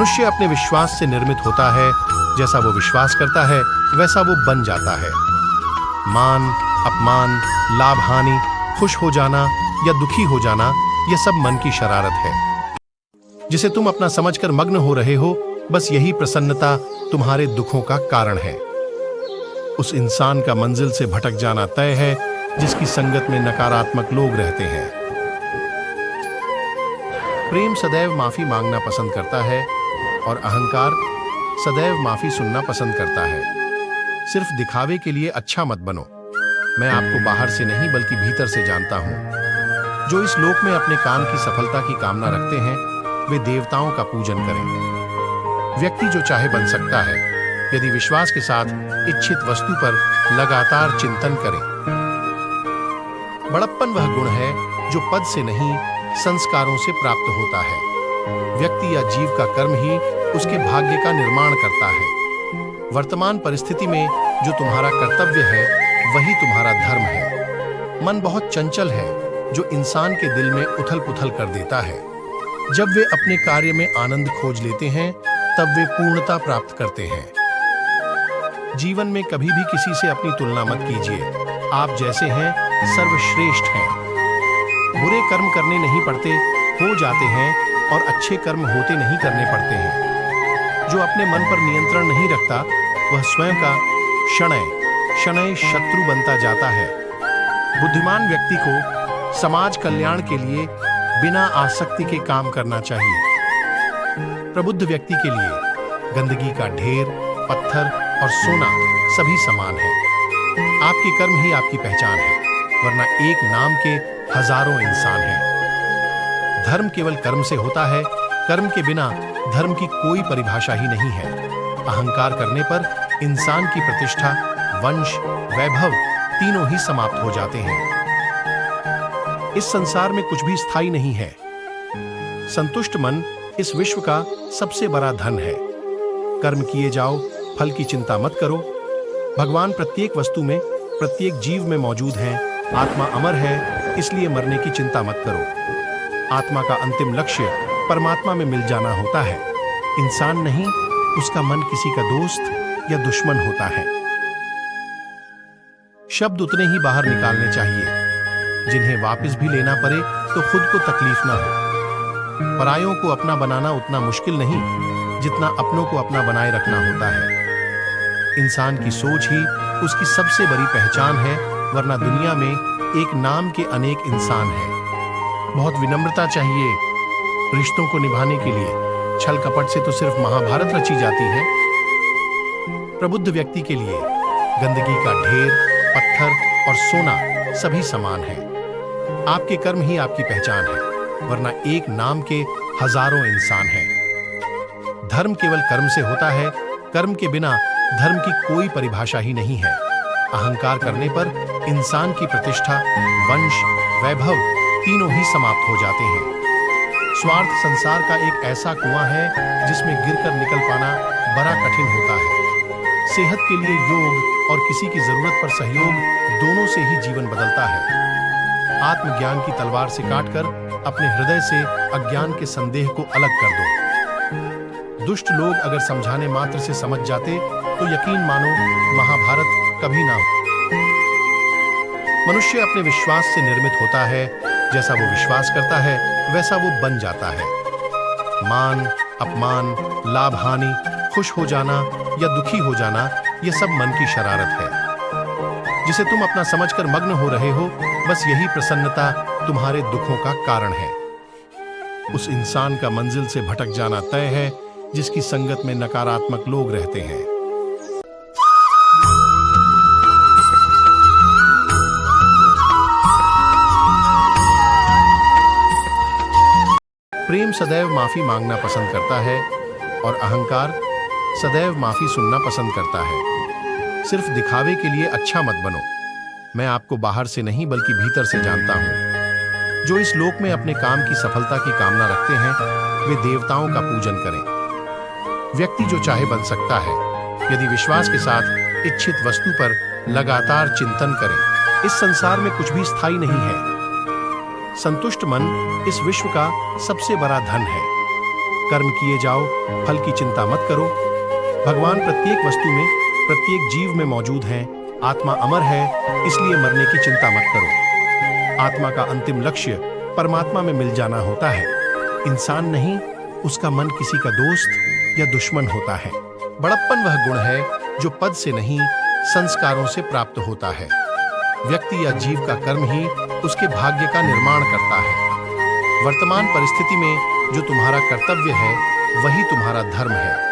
मनुष्य अपने विश्वास से निर्मित होता है। जैसा वो विश्वास करता है वैसा वो बन जाता है। मान, अपमान, लाभ हानि, खुश हो जाना या दुखी हो जाना, यह सब मन की शरारत है जिसे तुम अपना समझकर मग्न हो रहे हो। बस यही प्रसन्नता तुम्हारे दुखों का कारण है। उस इंसान का मंजिल से भटक जाना तय है जिसकी संगत में नकारात्मक लोग रहते हैं। प्रेम सदैव माफी मांगना पसंद करता है और अहंकार सदैव माफी सुनना पसंद करता है। सिर्फ दिखावे के लिए अच्छा मत बनो। मैं आपको बाहर से नहीं बल्कि भीतर से जानता हूं। जो इस लोक में अपने काम की सफलता की कामना रखते हैं वे देवताओं का पूजन करें। व्यक्ति जो चाहे बन सकता है यदि विश्वास के साथ इच्छित वस्तु पर लगातार चिंतन करे। बड़प्पन वह गुण है जो पद से नहीं संस्कारों से प्राप्त होता है। व्यक्ति या जीव का कर्म ही उसके भाग्य का निर्माण करता है। वर्तमान परिस्थिति में जो तुम्हारा कर्तव्य है वही तुम्हारा धर्म है। मन बहुत चंचल है जो इंसान के दिल में उथल-पुथल कर देता है। जब वे अपने कार्य में आनंद खोज लेते हैं तब वे पूर्णता प्राप्त करते हैं। जीवन में कभी भी किसी से अपनी तुलना मत कीजिए। आप जैसे हैं सर्वश्रेष्ठ हैं। बुरे कर्म करने नहीं पड़ते, हो जाते हैं, और अच्छे कर्म होते नहीं करने पड़ते हैं। जो अपने मन पर नियंत्रण नहीं रखता वह स्वयं का शनैः शत्रु बनता जाता है। बुद्धिमान व्यक्ति को समाज कल्याण के लिए बिना आसक्ति के काम करना चाहिए। प्रबुद्ध व्यक्ति के लिए गंदगी का ढेर, पत्थर और सोना सभी समान है। आपके कर्म ही आपकी पहचान है, वरना एक नाम के हजारों इंसान हैं। धर्म केवल कर्म से होता है। कर्म के बिना धर्म की कोई परिभाषा ही नहीं है। अहंकार करने पर इंसान की प्रतिष्ठा, वंश, वैभव तीनों ही समाप्त हो जाते हैं। इस संसार में कुछ भी स्थायी नहीं है। संतुष्ट मन इस विश्व का सबसे बड़ा धन है। कर्म किए जाओ, फल की चिंता मत करो। भगवान प्रत्येक वस्तु में, प्रत्येक जीव में मौजूद हैं। आत्मा अमर है, इसलिए मरने की चिंता मत करो। आत्मा का अंतिम लक्ष्य परमात्मा में मिल जाना होता है। इंसान नहीं, उसका मन किसी का दोस्त या दुश्मन होता है। शब्द उतने ही बाहर निकालने चाहिए जिन्हें वापस भी लेना पड़े तो खुद को तकलीफ ना हो। परायों को अपना बनाना उतना मुश्किल नहीं जितना अपनों को अपना बनाए रखना होता है। इंसान की सोच ही उसकी सबसे बड़ी पहचान है, वरना दुनिया में एक नाम के अनेक इंसान हैं। बहुत विनम्रता चाहिए रिश्तों को निभाने के लिए। छल कपट से तो सिर्फ महाभारत रची जाती है। प्रबुद्ध व्यक्ति के लिए गंदगी का ढेर, पत्थर और सोना सभी समान हैं। आपके कर्म ही आपकी पहचान है, वरना एक नाम के हजारों इंसान हैं। धर्म केवल कर्म से होता है। कर्म के बिना धर्म की कोई परिभाषा ही नहीं है। अहंकार करने पर इंसान की प्रतिष्ठा, वंश, वैभव तीनों ही समाप्त हो जाते हैं। स्वार्थ संसार का एक ऐसा कुआं है जिसमें गिरकर निकल पाना बड़ा कठिन होता है। सेहत के लिए योग और किसी की जरूरत पर सहयोग, दोनों से ही जीवन बदलता है। आत्मज्ञान की तलवार से काटकर अपने हृदय से अज्ञान के संदेह को अलग कर दो। दुष्ट लोग अगर समझाने मात्र से समझ जाते तो यकीन मानो महाभारत कभी ना हो। मनुष्य अपने विश्वास से निर्मित होता है। जैसा वो विश्वास करता है वैसा वो बन जाता है। मान, अपमान, लाभ हानि, खुश हो जाना या दुखी हो जाना, यह सब मन की शरारत है जिसे तुम अपना समझकर मग्न हो रहे हो। बस यही प्रसन्नता तुम्हारे दुखों का कारण है। उस इंसान का मंजिल से भटक जाना तय है जिसकी संगत में नकारात्मक लोग रहते हैं। प्रेम सदैव माफी मांगना पसंद करता है और अहंकार सदैव माफी सुनना पसंद करता है। सिर्फ दिखावे के लिए अच्छा मत बनो। मैं आपको बाहर से नहीं बल्कि भीतर से जानता हूं। जो इस लोक में अपने काम की सफलता की कामना रखते हैं वे देवताओं का पूजन करें। व्यक्ति जो चाहे बन सकता है यदि विश्वास के साथ इच्छित वस्तु पर लगातार चिंतन करे। इस संसार में कुछ भी स्थायी नहीं है। संतुष्ट मन इस विश्व का सबसे बड़ा धन है। कर्म किए जाओ, फल की चिंता मत करो। भगवान प्रत्येक वस्तु में, प्रत्येक जीव में मौजूद हैं। आत्मा अमर है, इसलिए मरने की चिंता मत करो। आत्मा का अंतिम लक्ष्य परमात्मा में मिल जाना होता है। इंसान नहीं, उसका मन किसी का दोस्त या दुश्मन होता है। बड़प्पन वह गुण है जो पद से नहीं, संस्कारों से प्राप्त होता है। व्यक्ति या जीव का कर्म ही उसके भाग्य का निर्माण करता है। वर्तमान परिस्थिति में जो तुम्हारा कर्तव्य है, वही तुम्हारा धर्म है।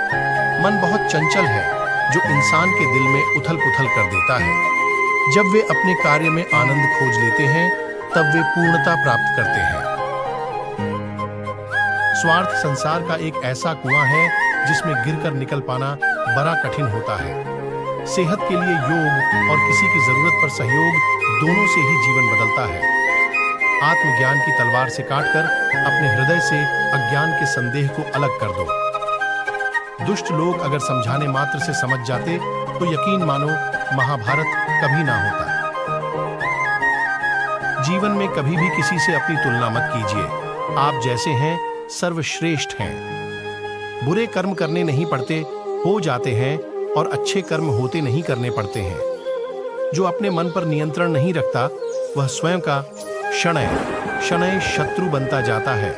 मन बहुत चंचल है, जो इंसान के दिल में उथल-पुथल कर देता है। जब वे अपने कार्य में आनंद खोज लेते हैं, तब वे पूर्णता प्राप्त करते हैं। स्वार्थ संसार का एक ऐसा कुआं है जिसमें गिरकर निकल पाना बड़ा कठिन होता है। सेहत के लिए योग और किसी की जरूरत पर सहयोग, दोनों से ही जीवन बदलता है। आत्मज्ञान की तलवार से काटकर अपने हृदय से अज्ञान के संदेह को अलग कर दो। दुष्ट लोग अगर समझाने मात्र से समझ जाते, तो यकीन मानो महाभारत कभी ना होता। जीवन में कभी भी किसी से अपनी तुलना मत कीजिए। आप जैसे हैं, सर्वश्रेष्ठ हैं। बुरे कर्म करने नहीं पड़ते, हो जाते हैं, और अच्छे कर्म होते नहीं करने पड़ते हैं। जो अपने मन पर नियंत्रण नहीं रखता, वह स्वयं का शनय शनय शत्रु बनता जाता है।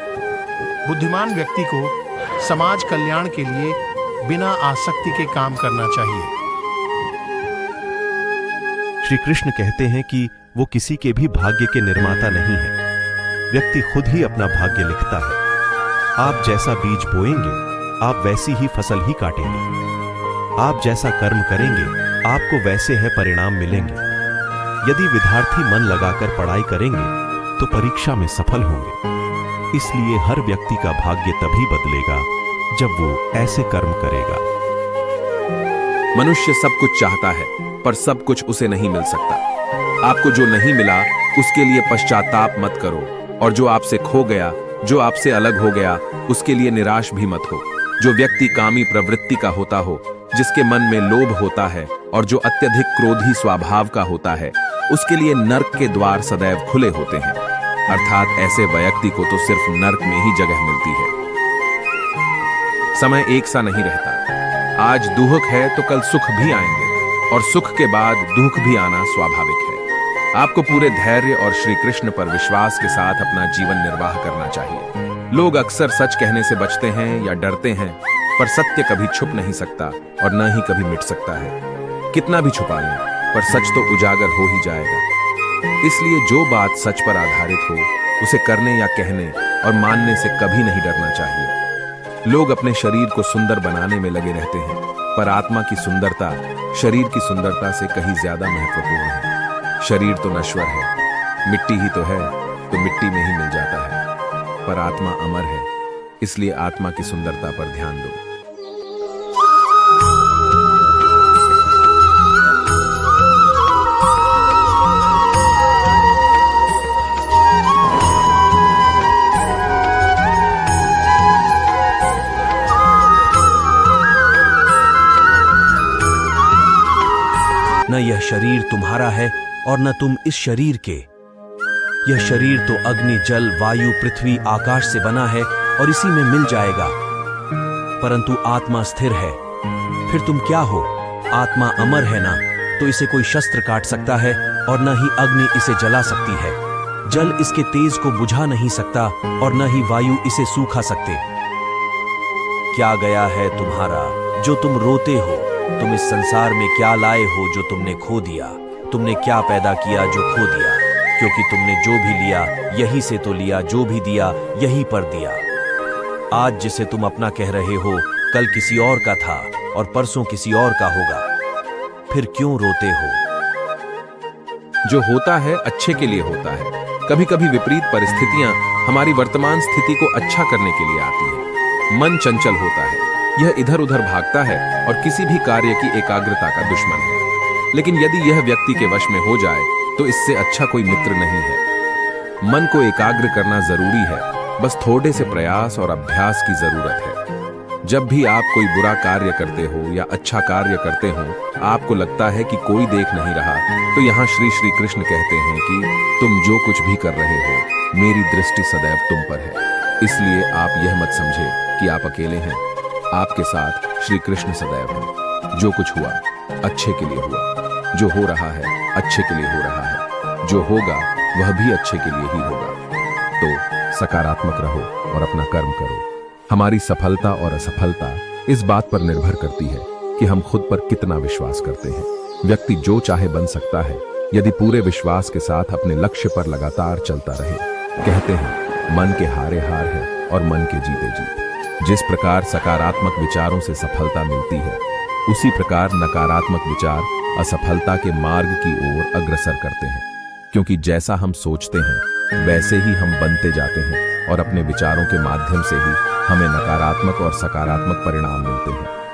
बुद्धिमान व्यक्ति को समाज कल्याण के लिए बिना आसक्ति के काम करना चाहिए। श्री कृष्ण कहते हैं कि वो किसी के भी भाग्य के निर्माता नहीं है। व्यक्ति खुद ही अपना भाग्य लिखता है। आप जैसा बीज बोएंगे, आप वैसी ही फसल ही काटेंगे। आप जैसा कर्म करेंगे, आपको वैसे है परिणाम मिलेंगे। यदि विद्यार्थी मन लगाकर पढ़ाई करेंगे, तो परीक्षा में सफल होंगे। इसलिए हर व्यक्ति का भाग्य तभी बदलेगा जब वो ऐसे कर्म करेगा। मनुष्य सब कुछ चाहता है, पर सब कुछ उसे नहीं मिल सकता। आपको जो नहीं मिला, उसके लिए पश्चाताप मत करो, और जो आपसे खो गया, जो आपसे अलग हो गया, उसके लिए निराश भी मत हो। जो व्यक्ति कामी प्रवृत्ति का होता हो, जिसके मन में लोभ होता है और जो अत्यधिक क्रोधी स्वभाव का होता है, उसके लिए नर्क के द्वार सदैव खुले होते हैं। अर्थात ऐसे व्यक्ति को तो सिर्फ नर्क में ही जगह मिलती है। समय एक सा नहीं रहता। आज दुख है तो कल सुख भी आएंगे, और सुख के बाद दुख भी आना स्वाभाविक है। आपको पूरे धैर्य और श्री कृष्ण पर विश्वास के साथ अपना जीवन निर्वाह करना चाहिए। लोग अक्सर सच कहने से बचते हैं या डरते हैं, पर सत्य कभी छुप नहीं सकता और न ही कभी मिट सकता है। कितना भी छुपा लें, पर सच तो उजागर हो ही जाएगा। इसलिए जो बात सच पर आधारित हो, उसे करने या कहने और मानने से कभी नहीं डरना चाहिए। लोग अपने शरीर को सुंदर बनाने में लगे रहते हैं, पर आत्मा की सुंदरता शरीर की सुंदरता से कहीं ज्यादा महत्वपूर्ण है। शरीर तो नश्वर है, मिट्टी ही तो है, तो मिट्टी में ही मिल जाता है। पर आत्मा अमर है, इसलिए आत्मा की सुंदरता पर ध्यान दो। न यह शरीर तुम्हारा है और न तुम इस शरीर के। यह शरीर तो अग्नि, जल, वायु, पृथ्वी, आकाश से बना है और इसी में मिल जाएगा। परंतु आत्मा स्थिर है। फिर तुम क्या हो? आत्मा अमर है ना, तो इसे कोई शस्त्र काट सकता है और न ही अग्नि इसे जला सकती है। जल इसके तेज को बुझा नहीं सकता और न ही वायु इसे सूखा सकते। क्या गया है तुम्हारा जो तुम रोते हो? तुम इस संसार में क्या लाए हो जो तुमने खो दिया? तुमने क्या पैदा किया जो खो दिया? क्योंकि तुमने जो भी लिया यही से तो लिया, जो भी दिया यही पर दिया। आज जिसे तुम अपना कह रहे हो, कल किसी और का था और परसों किसी और का होगा। फिर क्यों रोते हो? जो होता है अच्छे के लिए होता है। कभी कभी विपरीत परिस्थितियां हमारी वर्तमान स्थिति को अच्छा करने के लिए आती हैं। मन चंचल होता है, यह इधर उधर भागता है और किसी भी कार्य की एकाग्रता का दुश्मन है। लेकिन यदि यह व्यक्ति के वश में हो जाए, तो इससे अच्छा कोई मित्र नहीं है। मन को एकाग्र करना जरूरी है, बस थोड़े से प्रयास और अभ्यास की जरूरत है। जब भी आप कोई बुरा कार्य करते हो या अच्छा कार्य करते हो, आपको लगता है कि कोई देख नहीं रहा, तो यहाँ श्री कृष्ण कहते हैं कि तुम जो कुछ भी कर रहे हो, मेरी दृष्टि सदैव तुम पर है। इसलिए आप यह मत समझे कि आप अकेले हैं। आपके साथ श्री कृष्ण सदैव हैं। जो कुछ हुआ अच्छे के लिए हुआ, जो हो रहा है अच्छे के लिए हो रहा है, जो होगा वह भी अच्छे के लिए ही होगा। तो सकारात्मक रहो और अपना कर्म करो। हमारी सफलता और असफलता इस बात पर निर्भर करती है कि हम खुद पर कितना विश्वास करते हैं। व्यक्ति जो चाहे बन सकता है यदि पूरे विश्वास के साथ अपने लक्ष्य पर लगातार चलता रहे। कहते हैं मन के हारे हार है और मन के जीते जीत। जिस प्रकार सकारात्मक विचारों से सफलता मिलती है, उसी प्रकार नकारात्मक विचार असफलता के मार्ग की ओर अग्रसर करते हैं। क्योंकि जैसा हम सोचते हैं वैसे ही हम बनते जाते हैं और अपने विचारों के माध्यम से ही हमें नकारात्मक और सकारात्मक परिणाम मिलते हैं।